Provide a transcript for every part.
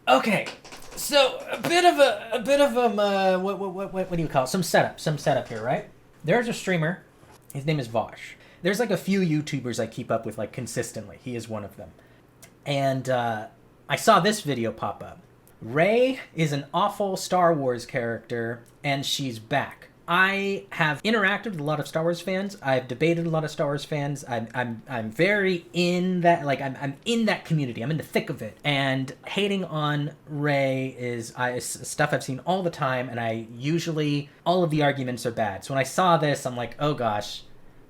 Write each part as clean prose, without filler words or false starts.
Okay, so what do you call it? Some setup here, right? There's a streamer. His name is Vaush. There's like a few YouTubers I keep up with like consistently. He is one of them. And I saw this video pop up. Rey is an awful Star Wars character, and she's back. I have interacted with a lot of Star Wars fans. I've debated a lot of Star Wars fans. I'm very in that, like, I'm in that community. I'm in the thick of it. And hating on Rey is stuff I've seen all the time, and all of the arguments are bad. So when I saw this, I'm like, oh gosh,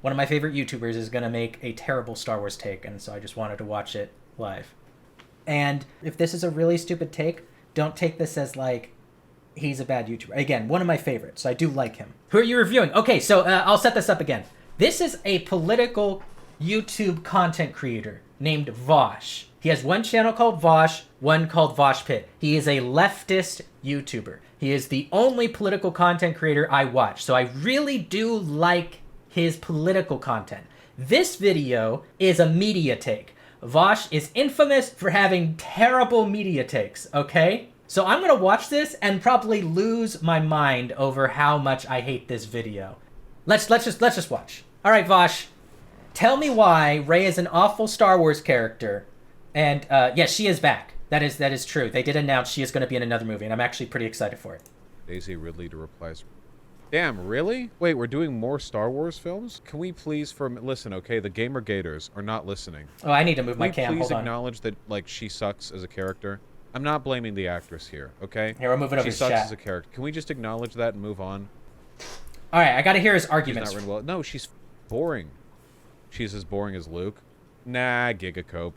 one of my favorite YouTubers is going to make a terrible Star Wars take, and so I just wanted to watch it live. And if this is a really stupid take, don't take this as like, he's a bad YouTuber. Again, one of my favorites, so I do like him. Who are you reviewing? Okay, so I'll set this up again. This is a political YouTube content creator named Vaush. He has one channel called Vaush, one called Vaush Pit. He is a leftist YouTuber. He is the only political content creator I watch, so I really do like his political content. This video is a media take. Vaush is infamous for having terrible media takes, okay? So I'm going to watch this and probably lose my mind over how much I hate this video. Let's just watch. All right, Vaush, tell me why Rey is an awful Star Wars character. And yes, she is back. That is true. They did announce she is going to be in another movie, and I'm actually pretty excited for it. Daisy Ridley to replace. Damn, really? Wait, we're doing more Star Wars films? Can we please, listen, okay, the Gamer Gators are not listening. Oh, I need to move my cam. Please Hold on. acknowledge that, like, she sucks as a character. I'm not blaming the actress here, okay? Here, we're moving over to She sucks chat. as a character. Can we just acknowledge that and move on? All right, I got to hear his She's arguments. not written well. No, she's boring. She's as boring as Luke. Nah, Gigacope.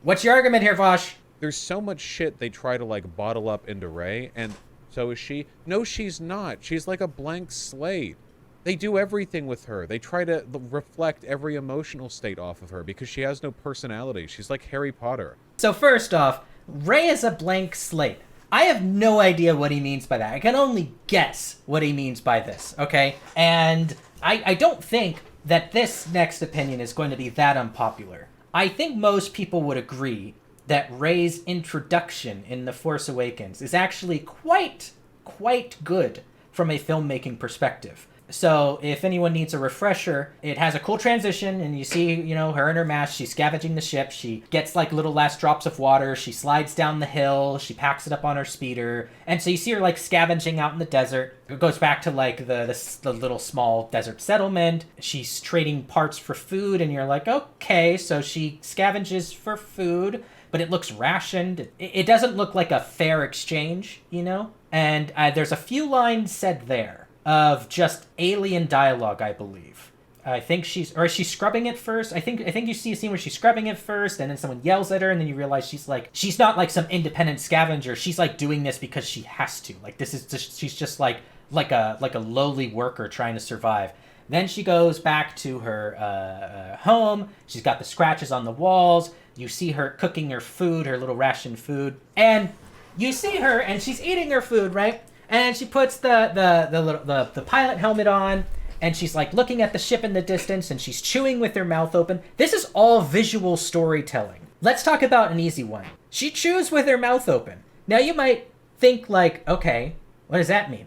What's your argument here, Vaush? There's so much shit they try to, like, bottle up into Rey, and so is she. No, she's not. She's like a blank slate. They do everything with her. They try to reflect every emotional state off of her because she has no personality. She's like Harry Potter. So first off, Rey is a blank slate. I have no idea what he means by that. I can only guess what he means by this, okay? And I don't think that this next opinion is going to be that unpopular. I think most people would agree that Rey's introduction in The Force Awakens is actually quite good from a filmmaking perspective. So if anyone needs a refresher, it has a cool transition, and you see, you know, her and her mask. She's scavenging the ship. She gets like little last drops of water. She slides down the hill. She packs it up on her speeder, and so you see her like scavenging out in the desert. It goes back to like the little small desert settlement. She's trading parts for food, and you're like, okay, so she scavenges for food, but it looks rationed. It doesn't look like a fair exchange, you know. And there's a few lines said there of just alien dialogue, I believe. I think is she scrubbing it first? I think you see a scene where she's scrubbing it first, and then someone yells at her, and then you realize she's not like some independent scavenger. She's like doing this because she has to. Like this is just, she's just like a lowly worker trying to survive. Then she goes back to her home. She's got the scratches on the walls. You see her cooking her food, her little ration food, and you see her, and she's eating her food, right? And she puts the pilot helmet on, and she's like looking at the ship in the distance, and she's chewing with her mouth open. This is all visual storytelling. Let's talk about an easy one. She chews with her mouth open. Now you might think like, okay, what does that mean?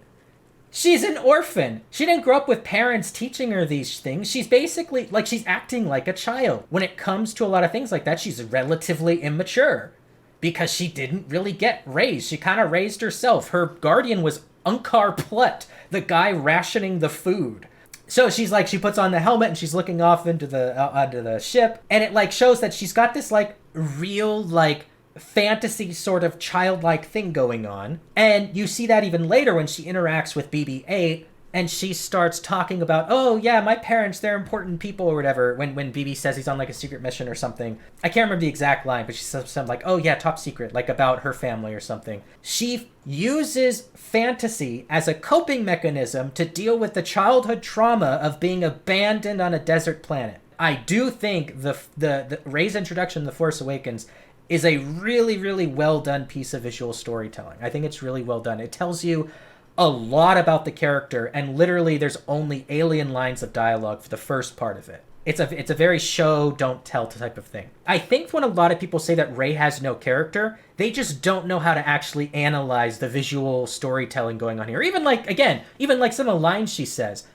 She's an orphan. She didn't grow up with parents teaching her these things. She's basically like, she's acting like a child. When it comes to a lot of things like that, she's relatively immature. Because she didn't really get raised. She kind of raised herself. Her guardian was Unkar Plutt, the guy rationing the food. So she's like, she puts on the helmet and she's looking off into the ship. And it like shows that she's got this like real like fantasy sort of childlike thing going on. And you see that even later when she interacts with BB-8. And she starts talking about, oh, yeah, my parents, they're important people or whatever, when BB says he's on, like, a secret mission or something. I can't remember the exact line, but she says something like, oh, yeah, top secret, like about her family or something. She uses fantasy as a coping mechanism to deal with the childhood trauma of being abandoned on a desert planet. I do think the Rey's introduction to The Force Awakens is a really, really well-done piece of visual storytelling. I think it's really well done. It tells you a lot about the character, and literally there's only alien lines of dialogue for the first part of it. it's a very show don't tell type of thing. I think when a lot of people say that Rey has no character, they just don't know how to actually analyze the visual storytelling going on here. Even like, again, even like some of the lines she says,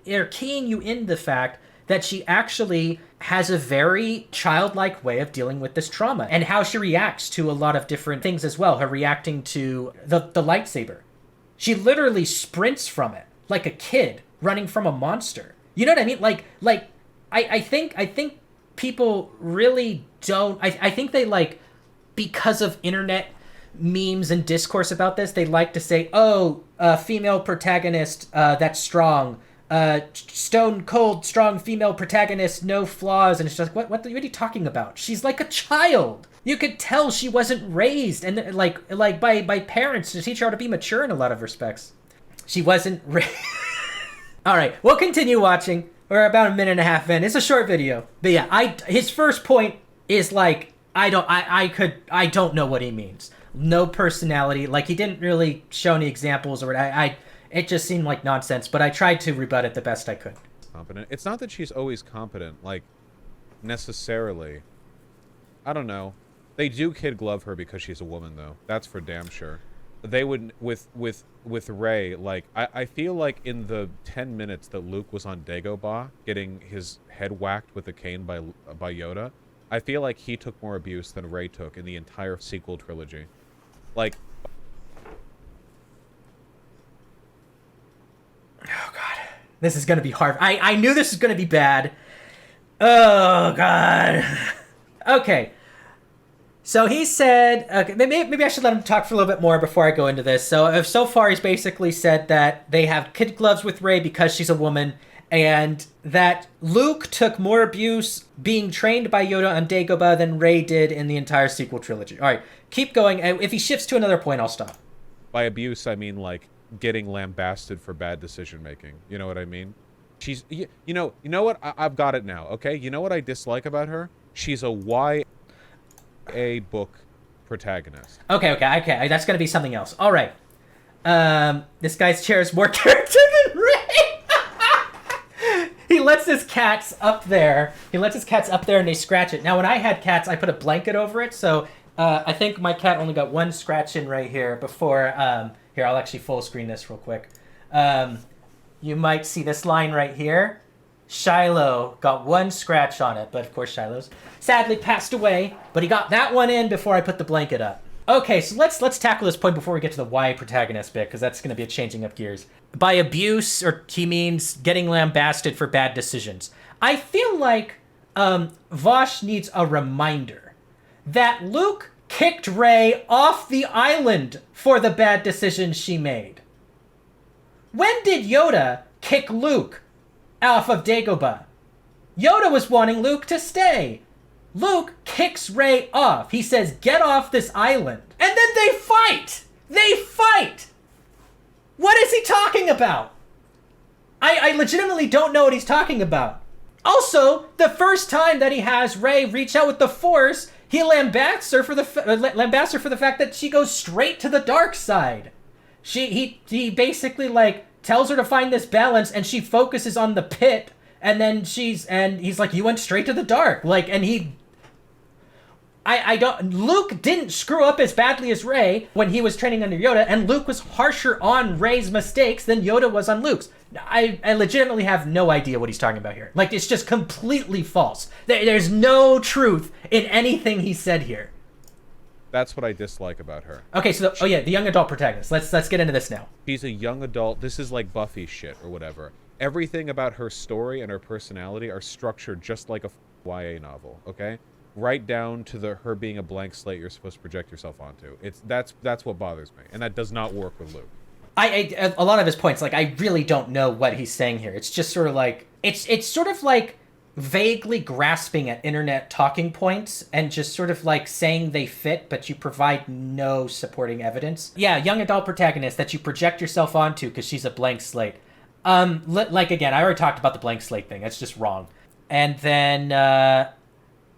they're keying you in the fact that she actually has a very childlike way of dealing with this trauma and how she reacts to a lot of different things as well. Her reacting to the lightsaber. She literally sprints from it like a kid running from a monster. You know what I mean? I think people really don't. I think they like, because of internet memes and discourse about this, they like to say, "Oh, female protagonist that's strong, stone cold strong female protagonist, no flaws," and it's just like, what are you talking about? She's like a child. You could tell she wasn't raised and like by parents to teach her how to be mature in a lot of respects. She wasn't raised. All right, we'll continue watching. We're about a minute and a half in. It's a short video. But yeah, his first point is like, I don't know what he means. No personality. Like, he didn't really show any examples or it just seemed like nonsense, but I tried to rebut it the best I could. Competent. It's not that she's always competent, like, necessarily. I don't know. They do kid glove her because she's a woman, though. That's for damn sure. They would, with Rey, like, I feel like in the 10 minutes that Luke was on Dagobah getting his head whacked with a cane by Yoda, I feel like he took more abuse than Rey took in the entire sequel trilogy. Like... Oh, God. This is going to be hard. I knew this was going to be bad. Oh, God. Okay. So he said, okay, maybe I should let him talk for a little bit more before I go into this. So far he's basically said that they have kid gloves with Rey because she's a woman, and that Luke took more abuse being trained by Yoda on Dagobah than Rey did in the entire sequel trilogy. All right, keep going. If he shifts to another point, I'll stop. By abuse, I mean like getting lambasted for bad decision making. You know what I mean? She's, you know what? I've got it now. Okay, you know what I dislike about her? She's a YA book protagonist. Okay, that's gonna be something else. All right. This guy's chair is more character than Rey. He lets his cats up there. And they scratch it. Now, when I had cats, I put a blanket over it. So I think my cat only got one scratch in right here before. Here, I'll actually full screen this real quick. You might see this line right here. Shiloh got one scratch on it, but of course Shiloh's sadly passed away, but he got that one in before I put the blanket up. Okay, so let's tackle this point before we get to the why protagonist bit, because that's going to be a changing of gears. By abuse, or he means getting lambasted for bad decisions. I feel like Vaush needs a reminder that Luke kicked Rey off the island for the bad decisions she made. When did Yoda kick Luke off of Dagobah? Yoda was wanting Luke to stay. Luke kicks Rey off. He says, "Get off this island." And then they fight! What is he talking about? I legitimately don't know what he's talking about. Also, the first time that he has Rey reach out with the Force, he lambasts her for the fact that she goes straight to the dark side. He basically like tells her to find this balance, and she focuses on the pit, and then he's like, "You went straight to the dark." Like, and Luke didn't screw up as badly as Rey when he was training under Yoda, and Luke was harsher on Rey's mistakes than Yoda was on Luke's. I legitimately have no idea what he's talking about here. Like, it's just completely false. There's no truth in anything he said here. That's what I dislike about her. Okay, so the young adult protagonist. Let's get into this now. She's a young adult. This is like Buffy shit or whatever. Everything about her story and her personality are structured just like a YA novel, okay? Right down to her being a blank slate you're supposed to project yourself onto. That's what bothers me, and that does not work with Luke. A lot of his points, like, I really don't know what he's saying here. It's just sort of like it's sort of like vaguely grasping at internet talking points and just sort of like saying they fit, but you provide no supporting evidence. Yeah, young adult protagonist that you project yourself onto because she's a blank slate. Like, again, I already talked about the blank slate thing. That's just wrong. And then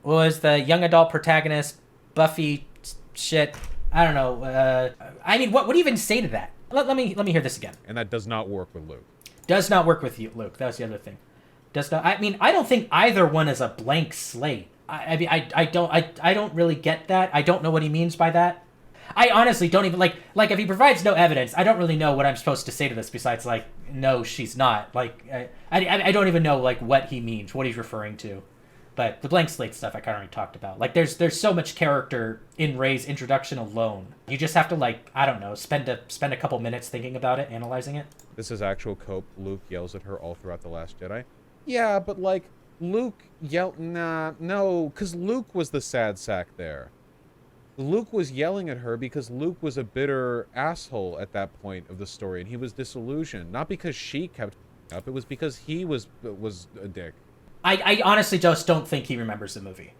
what was the young adult protagonist Buffy shit? I don't know. I mean, what do you even say to that? Let me hear this again. And that does not work with Luke. Does not work with you, Luke. That was the other thing. does not. I mean, I don't think either one is a blank slate. I mean, I don't really get that. I don't know what he means by that. I honestly don't even like if he provides no evidence, I don't really know what I'm supposed to say to this besides like, no, she's not. Like, I don't even know like what he means, what he's referring to. But the blank slate stuff I kind of already talked about. Like, there's so much character in Rey's introduction alone. You just have to like, I don't know, spend a couple minutes thinking about it, analyzing it. This is actual cope. Luke yells at her all throughout The Last Jedi. Yeah, but like Luke no, because Luke was the sad sack there. Luke was yelling at her because Luke was a bitter asshole at that point of the story, and he was disillusioned. Not because she kept up, it was because he was a dick. I honestly just don't think he remembers the movie.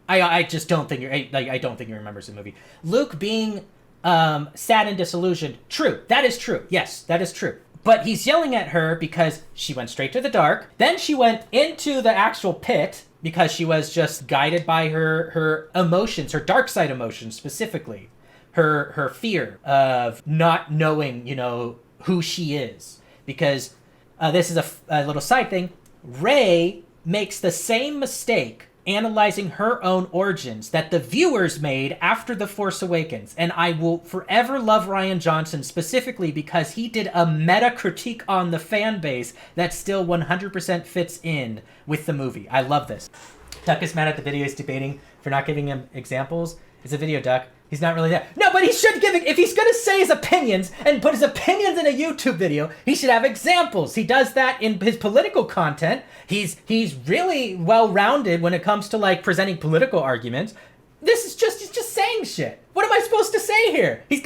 I just don't think I don't think he remembers the movie. Luke being sad and disillusioned, true. That is true. Yes, that is true. But he's yelling at her because she went straight to the dark. Then she went into the actual pit because she was just guided by her emotions, her dark side emotions specifically. Her fear of not knowing, who she is. Because this is a little side thing. Rey makes the same mistake analyzing her own origins that the viewers made after The Force Awakens. And I will forever love Rian Johnson specifically because he did a meta critique on the fan base that still 100% fits in with the movie. I love this. Duck is mad at the video he's debating for not giving him examples. It's a video, Duck. He's not really there. No, but he should give it. If he's going to say his opinions and put his opinions in a YouTube video, he should have examples. He does that in his political content. He's really well-rounded when it comes to like presenting political arguments. This is he's just saying shit. What am I supposed to say here? He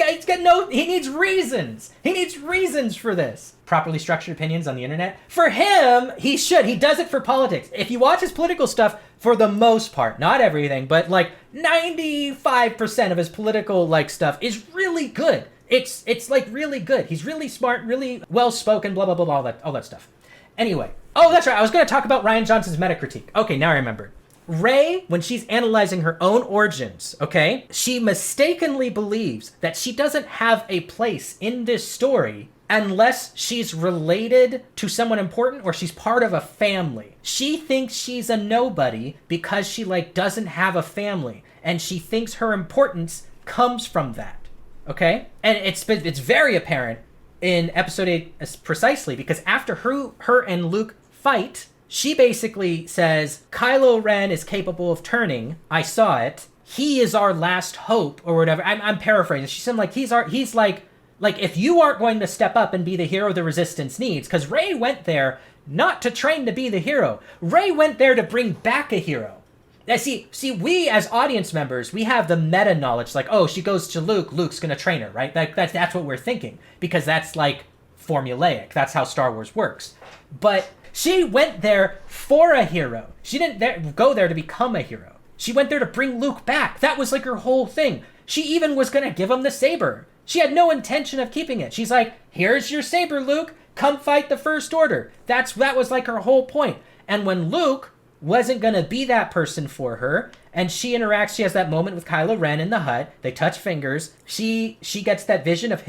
needs reasons. He needs reasons for this. Properly structured opinions on the internet. For him, he does it for politics. If you watch his political stuff, for the most part, not everything, but like 95% of his political like stuff is really good. It's like really good. He's really smart, really well-spoken, blah, blah, blah, all that stuff. Anyway. Oh, that's right. I was going to talk about Rian Johnson's metacritique. Okay, now I remember. Rey, when she's analyzing her own origins, okay, she mistakenly believes that she doesn't have a place in this story unless she's related to someone important or she's part of a family. She thinks she's a nobody because she like doesn't have a family, and she thinks her importance comes from that. Okay? And it's very apparent in episode 8 precisely because after her and Luke fight, she basically says, Kylo Ren is capable of turning. I saw it. He is our last hope, or whatever. I'm paraphrasing. She said, like, he's like, if you aren't going to step up and be the hero the Resistance needs, because Rey went there not to train to be the hero. Rey went there to bring back a hero. Now, see, we as audience members, we have the meta knowledge, like, oh, she goes to Luke, Luke's going to train her, right? That's what we're thinking, because that's, like, formulaic. That's how Star Wars works. But she went there for a hero. She didn't go there to become a hero. She went there to bring Luke back. That was like her whole thing. She even was going to give him the saber. She had no intention of keeping it. She's like, here's your saber, Luke. Come fight the First Order. That was like her whole point. And when Luke wasn't going to be that person for her, and she has that moment with Kylo Ren in the hut. They touch fingers. She gets that vision of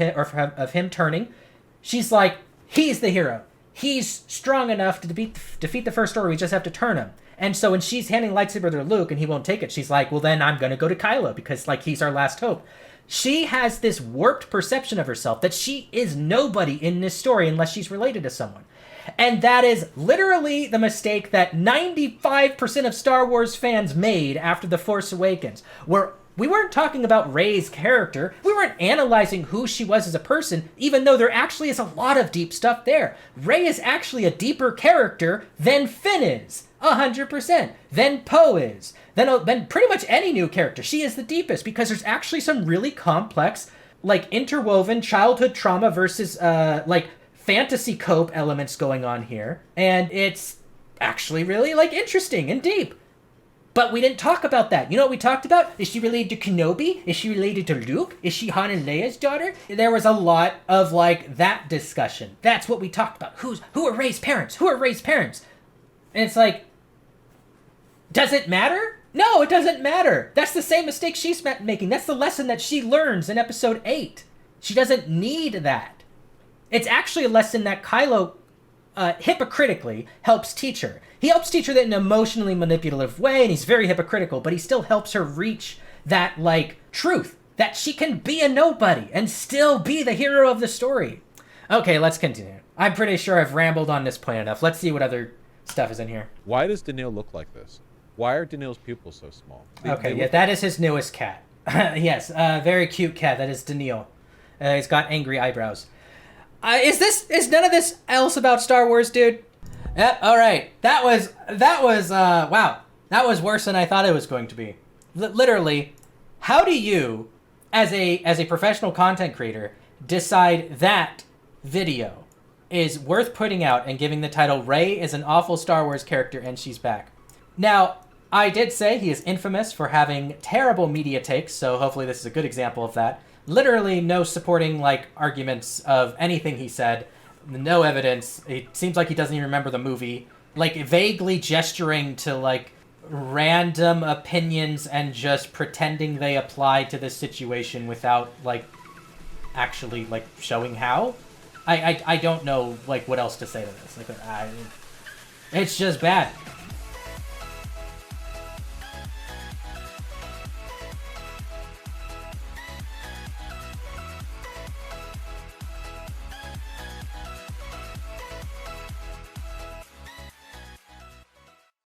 him turning. She's like, he's the hero. He's strong enough to defeat the First Order. We just have to turn him. And so when she's handing lightsaber to Luke and he won't take it, she's like, well, then I'm going to go to Kylo because, like, he's our last hope. She has this warped perception of herself that she is nobody in this story unless she's related to someone. And that is literally the mistake that 95% of Star Wars fans made after The Force Awakens, where we weren't talking about Rey's character. We weren't analyzing who she was as a person, even though there actually is a lot of deep stuff there. Rey is actually a deeper character than Finn is, 100%. Than Poe is. Than pretty much any new character. She is the deepest because there's actually some really complex, like, interwoven childhood trauma versus, like, fantasy cope elements going on here. And it's actually really, like, interesting and deep. But we didn't talk about that. You know what we talked about? Is she related to Kenobi? Is she related to Luke? Is she Han and Leia's daughter? There was a lot of, like, that discussion. That's what we talked about. Who are Rey's parents? Who are Rey's parents? And it's like, does it matter? No, it doesn't matter. That's the same mistake she's making. That's the lesson that she learns in episode 8. She doesn't need that. It's actually a lesson that Kylo hypocritically helps teach her. He helps teach her that in an emotionally manipulative way, and he's very hypocritical, but he still helps her reach that, like, truth, that she can be a nobody and still be the hero of the story. Okay, let's continue. I'm pretty sure I've rambled on this point enough. Let's see what other stuff is in here. Why does Daniil look like this? Why are Daniil's pupils so small? Yeah, that is his newest cat. Yes, very cute cat. That is Daniil. He's got angry eyebrows. Is none of this else about Star Wars, dude? Yep, alright. That was, wow. That was worse than I thought it was going to be. Literally, how do you, as a professional content creator, decide that video is worth putting out and giving the title Rey is an awful Star Wars character and she's back? Now, I did say he is infamous for having terrible media takes, so hopefully this is a good example of that. Literally no supporting, like, arguments of anything he said. No evidence. It seems like he doesn't even remember the movie. Like, vaguely gesturing to, like, random opinions and just pretending they apply to this situation without, like, actually, like, showing how. I don't know, like, what else to say to this. Like, it's just bad.